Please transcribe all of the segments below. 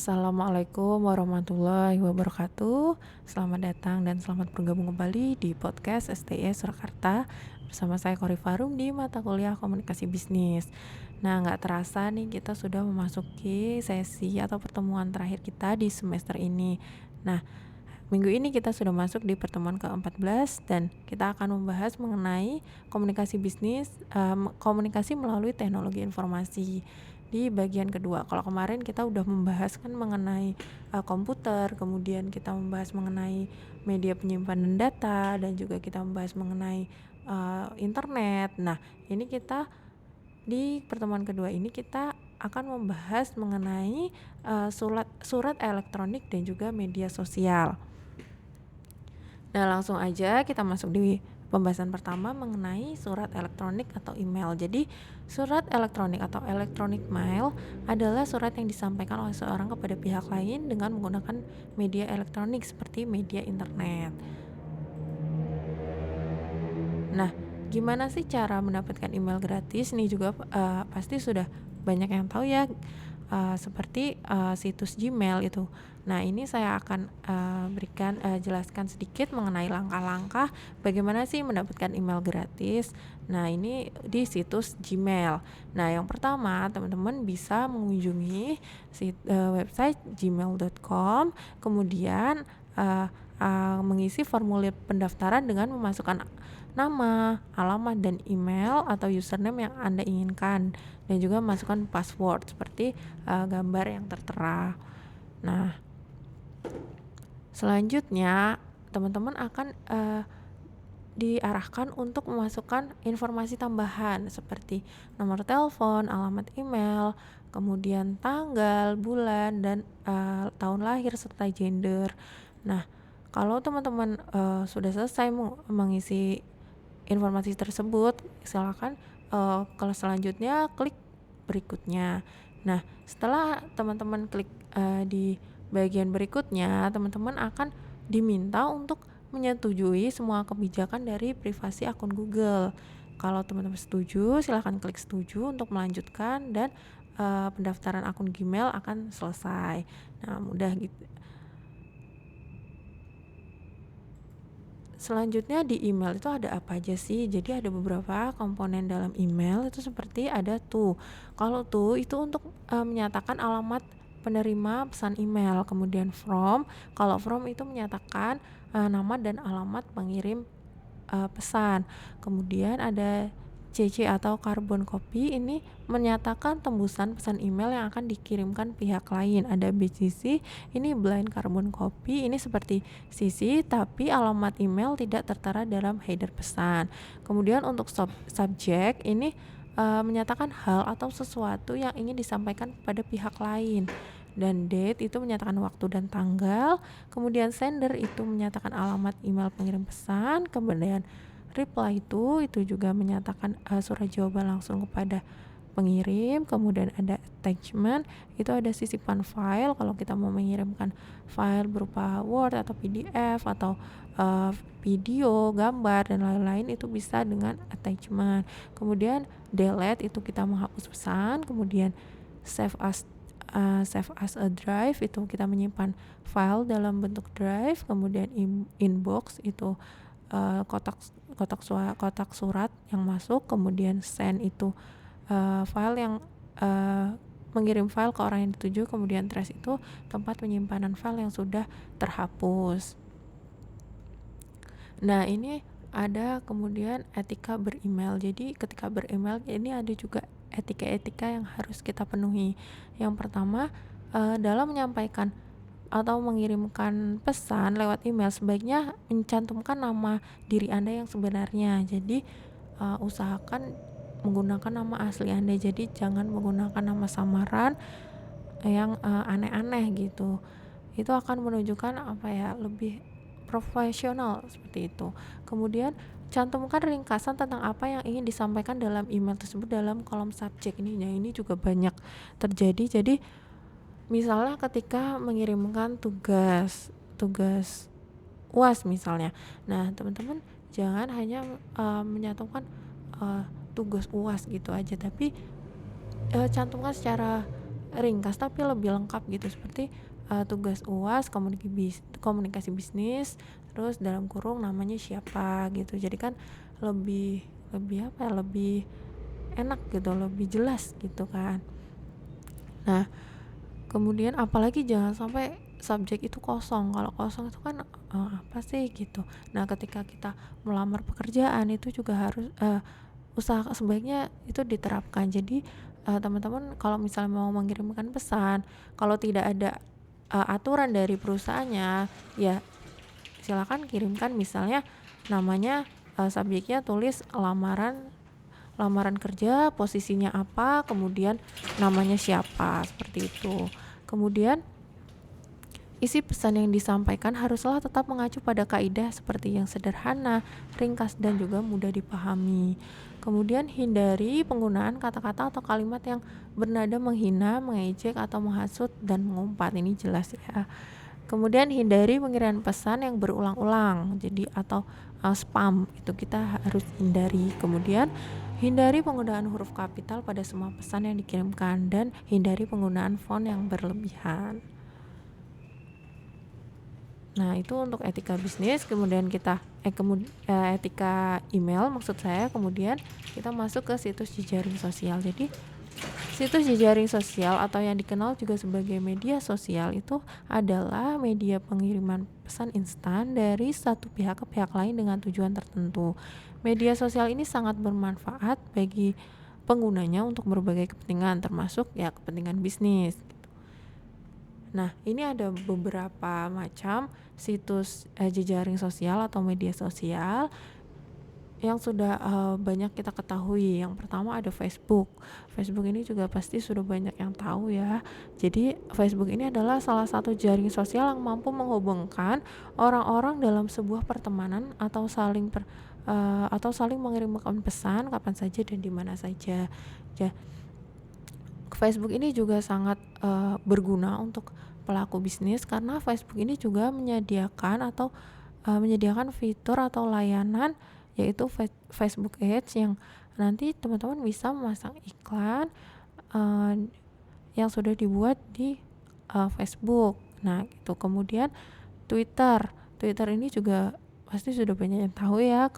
Assalamualaikum warahmatullahi wabarakatuh. Selamat datang dan selamat bergabung kembali di podcast STI Surakarta bersama saya Kori Farum di mata kuliah Komunikasi Bisnis. Nah, nggak terasa nih kita sudah memasuki sesi atau pertemuan terakhir kita di semester ini. Nah, minggu ini kita sudah masuk di pertemuan ke-14 dan kita akan membahas mengenai komunikasi bisnis, komunikasi melalui teknologi informasi di bagian kedua. Kalau kemarin kita udah membahas kan mengenai komputer, kemudian kita membahas mengenai media penyimpanan data dan juga kita membahas mengenai internet. Nah, ini kita di pertemuan kedua ini kita akan membahas mengenai surat elektronik dan juga media sosial. Nah, langsung aja kita masuk di pembahasan pertama mengenai surat elektronik atau email. Jadi, surat elektronik atau electronic mail adalah surat yang disampaikan oleh seorang kepada pihak lain dengan menggunakan media elektronik seperti media internet. Nah, gimana sih cara mendapatkan email gratis? Nih juga pasti sudah banyak yang tahu ya, seperti situs Gmail itu. Nah, ini saya akan jelaskan sedikit mengenai langkah-langkah bagaimana sih mendapatkan email gratis. Nah, ini di situs Gmail. Nah, yang pertama teman-teman bisa mengunjungi website gmail.com, kemudian mengisi formulir pendaftaran dengan memasukkan nama, alamat, dan email atau username yang Anda inginkan, dan juga masukkan password seperti gambar yang tertera. Nah, selanjutnya teman-teman akan diarahkan untuk memasukkan informasi tambahan seperti nomor telepon, alamat email, kemudian tanggal, bulan, dan tahun lahir serta gender. Nah, kalau teman-teman sudah selesai mengisi informasi tersebut, silakan kalau selanjutnya klik berikutnya. Nah, setelah teman-teman klik di bagian berikutnya, teman-teman akan diminta untuk menyetujui semua kebijakan dari privasi akun Google. Kalau teman-teman setuju, silakan klik setuju untuk melanjutkan dan pendaftaran akun Gmail akan selesai. Nah, mudah gitu. Selanjutnya di email itu ada apa aja sih? Jadi ada beberapa komponen dalam email itu seperti ada to. Kalau to itu untuk menyatakan alamat penerima pesan email. Kemudian from, kalau from itu menyatakan nama dan alamat pengirim pesan. Kemudian ada CC atau carbon copy, ini menyatakan tembusan pesan email yang akan dikirimkan pihak lain. Ada BCC, ini blind carbon copy, ini seperti CC tapi alamat email tidak tertera dalam header pesan. Kemudian untuk subjek ini menyatakan hal atau sesuatu yang ingin disampaikan kepada pihak lain. Dan date itu menyatakan waktu dan tanggal. Kemudian sender itu menyatakan alamat email pengirim pesan. Kemudian reply itu juga menyatakan surat jawaban langsung kepada pengirim. Kemudian ada attachment, itu ada sisipan file kalau kita mau mengirimkan file berupa Word atau PDF atau video, gambar, dan lain-lain, itu bisa dengan attachment. Kemudian delete itu kita menghapus pesan. Kemudian save as a drive itu kita menyimpan file dalam bentuk drive. Kemudian inbox itu kotak surat yang masuk. Kemudian send itu file yang mengirim file ke orang yang dituju. Kemudian trash itu tempat penyimpanan file yang sudah terhapus. Nah, ini ada kemudian etika beremail. Jadi ketika beremail ini ada juga etika-etika yang harus kita penuhi. Yang pertama, dalam menyampaikan atau mengirimkan pesan lewat email sebaiknya mencantumkan nama diri Anda yang sebenarnya. Jadi usahakan menggunakan nama asli Anda. Jadi jangan menggunakan nama samaran yang aneh-aneh gitu. Itu akan menunjukkan lebih profesional seperti itu. Kemudian cantumkan ringkasan tentang apa yang ingin disampaikan dalam email tersebut dalam kolom subjek ini. Nah, ini juga banyak terjadi. Jadi misalnya ketika mengirimkan tugas UAS misalnya. Nah, teman-teman jangan hanya menyatukan tugas UAS gitu aja, tapi cantumkan secara ringkas tapi lebih lengkap gitu, seperti tugas UAS komunikasi bisnis, terus dalam kurung namanya siapa gitu. Jadi kan lebih lebih apa ya, lebih enak gitu, lebih jelas gitu kan. Nah, kemudian apalagi jangan sampai subjek itu kosong. Kalau kosong itu kan apa sih gitu. Nah, ketika kita melamar pekerjaan itu juga harus usaha sebaiknya itu diterapkan. Jadi teman-teman kalau misalnya mau mengirimkan pesan, kalau tidak ada aturan dari perusahaannya, ya silakan kirimkan misalnya namanya, subjeknya tulis lamaran kerja, posisinya apa, kemudian namanya siapa, seperti itu. Kemudian isi pesan yang disampaikan haruslah tetap mengacu pada kaidah seperti yang sederhana, ringkas, dan juga mudah dipahami. Kemudian hindari penggunaan kata-kata atau kalimat yang bernada menghina, mengejek, atau menghasut dan mengumpat. Ini jelas ya. Kemudian hindari pengiriman pesan yang berulang-ulang, jadi atau spam, itu kita harus hindari. Kemudian hindari penggunaan huruf kapital pada semua pesan yang dikirimkan dan hindari penggunaan font yang berlebihan. Nah, itu untuk etika bisnis. Kemudian kita etika email maksud saya. Kemudian kita masuk ke situs jejaring sosial. Jadi situs jejaring sosial atau yang dikenal juga sebagai media sosial itu adalah media pengiriman pesan instan dari satu pihak ke pihak lain dengan tujuan tertentu. Media sosial ini sangat bermanfaat bagi penggunanya untuk berbagai kepentingan, termasuk ya kepentingan bisnis. Nah, ini ada beberapa macam situs jejaring sosial atau media sosial yang sudah banyak kita ketahui. Yang pertama ada Facebook. Facebook ini juga pasti sudah banyak yang tahu ya. Jadi Facebook ini adalah salah satu jaring sosial yang mampu menghubungkan orang-orang dalam sebuah pertemanan atau saling mengirimkan pesan kapan saja dan di mana saja. Facebook ini juga sangat berguna untuk pelaku bisnis karena Facebook ini juga menyediakan fitur atau layanan yaitu Facebook Ads yang nanti teman-teman bisa memasang iklan yang sudah dibuat di Facebook. Nah, itu kemudian Twitter ini juga pasti sudah banyak yang tahu ya.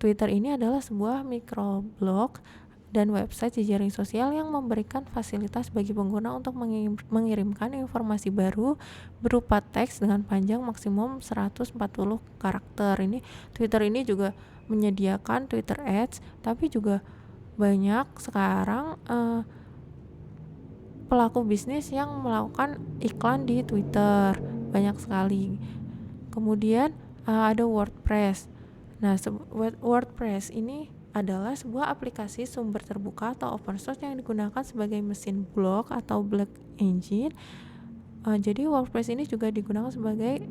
Twitter ini adalah sebuah microblog dan website jejaring sosial yang memberikan fasilitas bagi pengguna untuk mengirimkan informasi baru berupa teks dengan panjang maksimum 140 karakter. Ini Twitter ini juga menyediakan Twitter Ads, tapi juga banyak sekarang pelaku bisnis yang melakukan iklan di Twitter, banyak sekali. Kemudian ada WordPress. Nah, WordPress ini adalah sebuah aplikasi sumber terbuka atau open source yang digunakan sebagai mesin blog atau blog engine. Jadi WordPress ini juga digunakan sebagai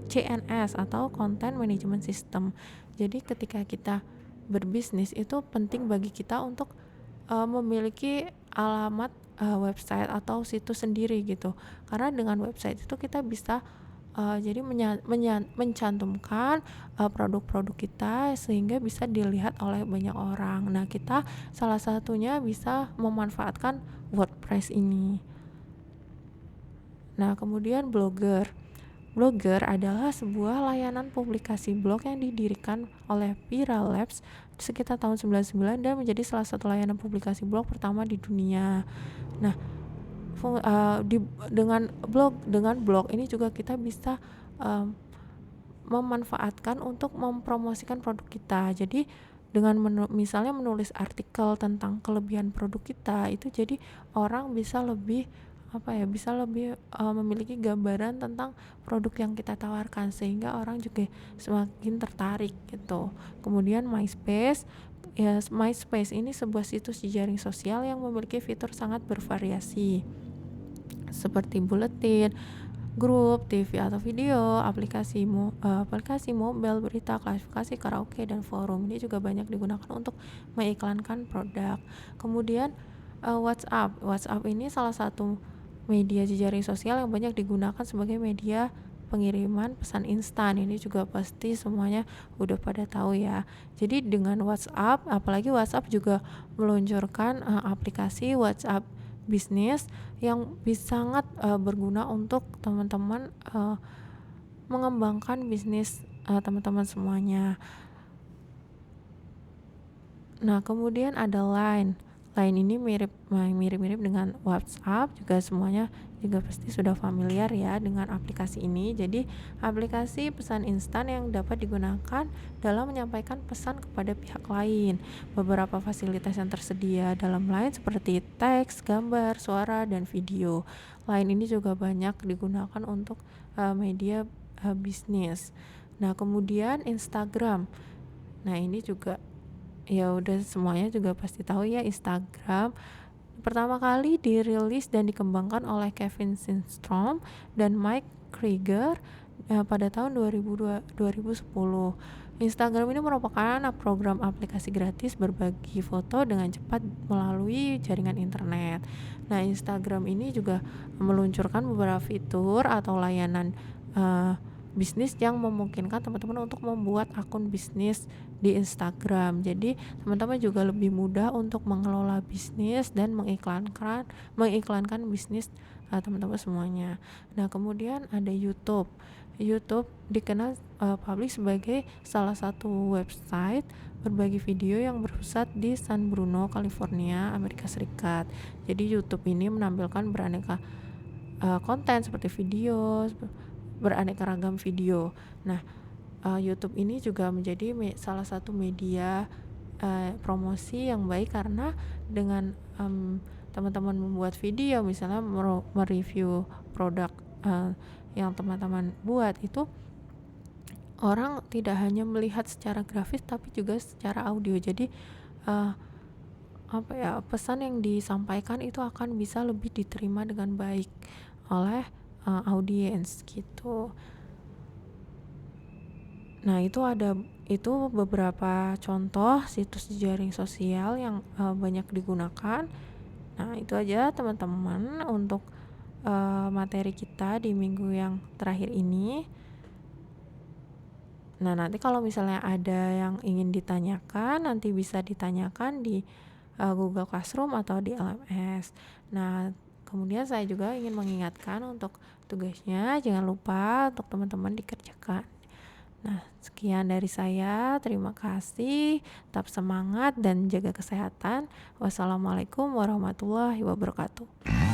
CMS atau Content Management System. Jadi ketika kita berbisnis itu penting bagi kita untuk memiliki alamat website atau situs sendiri gitu. Karena dengan website itu kita bisa jadi mencantumkan produk-produk kita sehingga bisa dilihat oleh banyak orang. Nah, kita salah satunya bisa memanfaatkan WordPress ini. Nah, kemudian Blogger adalah sebuah layanan publikasi blog yang didirikan oleh Viral Labs sekitar tahun 99 dan menjadi salah satu layanan publikasi blog pertama di dunia. Nah, dengan blog ini juga kita bisa memanfaatkan untuk mempromosikan produk kita. Jadi dengan misalnya menulis artikel tentang kelebihan produk kita, itu jadi orang bisa lebih memiliki gambaran tentang produk yang kita tawarkan sehingga orang juga semakin tertarik gitu. Kemudian MySpace ini sebuah situs jejaring sosial yang memiliki fitur sangat bervariasi seperti buletin, grup, TV atau video, aplikasi mobile, berita, klasifikasi, karaoke, dan forum. Ini juga banyak digunakan untuk mengiklankan produk. Kemudian WhatsApp ini salah satu media jejaring sosial yang banyak digunakan sebagai media pengiriman pesan instan. Ini juga pasti semuanya udah pada tahu ya. Jadi dengan WhatsApp, apalagi WhatsApp juga meluncurkan aplikasi WhatsApp bisnis yang sangat berguna untuk teman-teman mengembangkan bisnis teman-teman semuanya. Nah, kemudian ada Line. Line ini mirip-mirip dengan WhatsApp, juga semuanya juga pasti sudah familiar ya dengan aplikasi ini. Jadi, aplikasi pesan instan yang dapat digunakan dalam menyampaikan pesan kepada pihak lain. Beberapa fasilitas yang tersedia dalam Line seperti teks, gambar, suara, dan video. Line ini juga banyak digunakan untuk media bisnis. Nah, kemudian Instagram. Nah, ini juga ya udah semuanya juga pasti tahu ya, Instagram pertama kali dirilis dan dikembangkan oleh Kevin Systrom dan Mike Krieger pada tahun 2010. Instagram ini merupakan program aplikasi gratis berbagi foto dengan cepat melalui jaringan internet. Nah, Instagram ini juga meluncurkan beberapa fitur atau layanan bisnis yang memungkinkan teman-teman untuk membuat akun bisnis di Instagram. Jadi teman-teman juga lebih mudah untuk mengelola bisnis dan mengiklankan bisnis teman-teman semuanya. Nah, kemudian ada YouTube. YouTube dikenal publik sebagai salah satu website berbagi video yang berpusat di San Bruno, California, Amerika Serikat. Jadi YouTube ini menampilkan beraneka konten seperti video, beraneka ragam video. Nah, YouTube ini juga menjadi salah satu media promosi yang baik karena dengan teman-teman membuat video, misalnya mereview produk yang teman-teman buat, itu orang tidak hanya melihat secara grafis tapi juga secara audio. Jadi pesan yang disampaikan itu akan bisa lebih diterima dengan baik oleh audiens gitu. Nah, itu beberapa contoh situs jaring sosial yang banyak digunakan. Nah, itu aja teman-teman untuk materi kita di minggu yang terakhir ini. Nah, nanti kalau misalnya ada yang ingin ditanyakan, nanti bisa ditanyakan di Google Classroom atau di LMS. Nah, kemudian saya juga ingin mengingatkan untuk tugasnya jangan lupa untuk teman-teman dikerjakan. Nah, sekian dari saya. Terima kasih. Tetap semangat dan jaga kesehatan. Wassalamualaikum warahmatullahi wabarakatuh.